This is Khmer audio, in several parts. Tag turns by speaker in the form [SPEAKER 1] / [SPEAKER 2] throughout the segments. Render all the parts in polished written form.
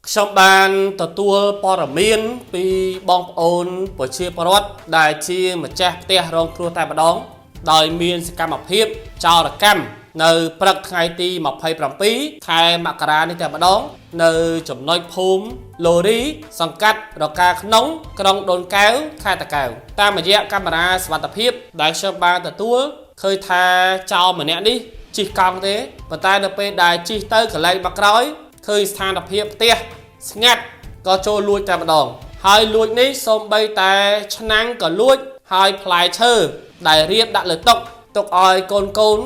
[SPEAKER 1] ខ្ញុំបានទទួលព័ត៌មានពីបងប្អូនប្រជាពលរដ្ឋដែលជាម្ចាស់ផ្ទះរងគ្រោះតែម្ដងដោយមានសកម្មភាពចោរកម្មនៅព្រឹកថ្ងៃទី27ខែមករានេះតែម្ដងនៅចំណុចភូមិឡូរីសង្កាត់រកាក្នុងក្រុងដូនកែវខេត្តតាកែវតាមរយៈកាមេរ៉ាសុវត្ថិភាពដែលខ្ញុំបានទទួលឃើញថាចោរម្នាក់នេះជិះកង់ទេប៉ុន្តែនៅពេលដែលជិះទៅកន្លែងមកក្រោយឃើញស្ថានភាពផ្ទះស្ងាត់ក៏ចូលលួចតែម្ដងហើយលួចនេះសូម្បីតែឆ្នាំងក៏លួចហើយផ្លែឈើដែលរៀបដាក់លើតុឲ្យកូន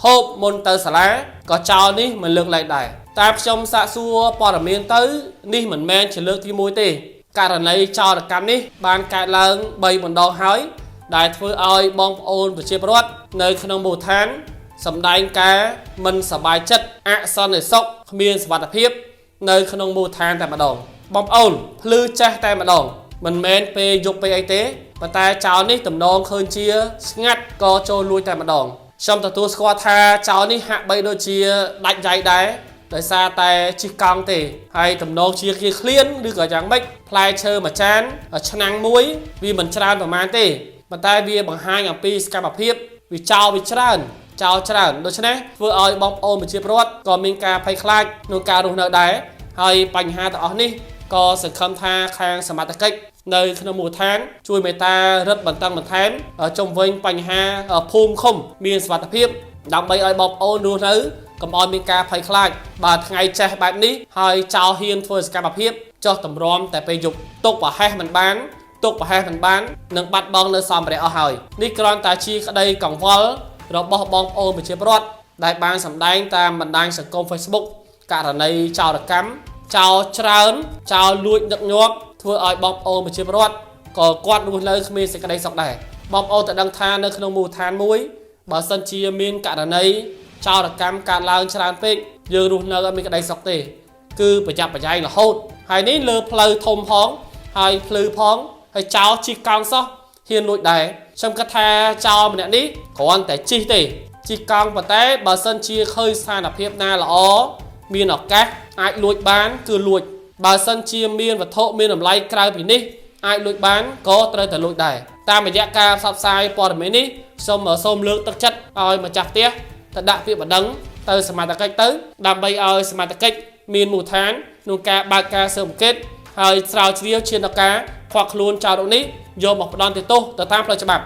[SPEAKER 1] ហូបមុនទៅសាលាក៏ចោលនេះមិនលើកលែងដែរតាមខ្ញុំសាកសួរព័ត៌មានទៅនេះមិនមែនជាលើកទី1ទេករណីចោរកម្មនេះបានកើតឡើង3ម្ដងហើយដែលធ្វើឲ្យបងប្អូនប្រជាពលរដ្ឋនៅក្នុងមូលដ្ឋានសម្ដែងការមិនសប្បាយចិត្តអសន្តិសុខគ្មានសុវត្ថិភាពនៅក្នុងមូលដ្ឋានតែម្ដងបងប្អូនភ្លឺចាស់តែម្ដងមិនមែនពេលយប់ពេលអីទេប៉ុន្តែចោរនេះតំណងឃើញជាស្ងាត់ក៏ចូលលួចតែម្ដងខ្ញុំទទួលស្គាល់ថាចោរនេះហាក់បីដូចជាដាច់ដៃដែរដោយសារតែជិះកង់ទេហើយតំណងជាគេឃ្លានឬក៏យ៉ាងម៉េចផ្លែឈើមួយចានឆ្នាំងមួយវាមិនច្រើនប្រហែលទេប៉ុន្តែវាបង្ហាញអំពីសកម្មភាពវាចោលវាច្រើនដូច្នេះធ្វើឲ្យបងប្អូនប្រជាពលរដ្ឋក៏មានការភ័យខ្លាចក្នុងការរស់នៅដែរហើយបញ្ហាទាំងអស់នេះក៏សង្ឃឹមថាខាងសមត្ថកិច្ចនៅក្នុងមូលដ្ឋានជួយមេត្តារឹតបន្តឹងបន្ថែមជុំវិញបញ្ហាភូមិឃុំមានសុវត្ថិភាពដើម្បីឲ្យបងប្អូនរស់នៅកុំឲ្យមានការភ័យខ្លាចបើថ្ងៃចេះបែបនេះហើយចោលហ៊ានធ្វើសកម្មភាពចោះតម្រាំតែពេលយប់ទុកប្រហែសមិនបាននឹងបាត់បង់នៅសម្ភារៈអស់ហើយនេះគ្រាន់តែជាក្តីកង្វល់របស់បងប្អូនប្រជាពលរដ្ឋដែលបានសម្ដែងតាមបណ្ដាញសង្គម Facebook ករណីចោរកម្មចោលច្រើនចោលលួចដឹកញាប់ធ្វើឲ្យបងប្អូនប្រជាពលរដ្ឋក៏គាត់រស់នៅគ្មានសេចក្តីសុខដែរបងប្អូនតែដឹងថានៅក្នុងមូលដ្ឋានមួយបើសិនជាមានករណីចោរកម្មកើតឡើងច្រើនពេកយើងរស់នៅអត់មានក្តីសុខទេគឺប្រយ័ត្នប្រយែងរហូតហើយនេះលើផ្លូវធំផងហើយភ្លឺផងហើយចោលជិះកង់សោះហ៊ានលួចដែរខ្ញុំគិតថាចោលម្នាក់នេះគ្រាន់តែជិះកង់ប៉ុន្តែបើសិនជាឃើញស្ថានភាពណាល្អមានឱកាសអាចលួចបានគឺលួចបើសិនជាមានវត្ថុមានតម្លៃក្រៅពីនេះអាចលួចបានក៏ត្រូវតែលួចដែរតាមរយៈការផ្សព្វផ្សាយព័ត៌មាននេះសូមលើកទឹកចិត្តឲ្យម្ចាស់ផ្ទះទៅដាក់ពាក្យបណ្ដឹងទៅសមត្ថកិច្ចទៅដើម្បីឲ្យសមត្ថកិច្ចមានមូលដ្ឋានក្នុងការបើកការស៊ើបអង្កេតហើយស្រាវជ្រាវឈានដល់ការឃាត់ខ្លួនចោររូបនេះយកមកផ្ដន់ទោសទៅតាមផ្លូវច្បាប់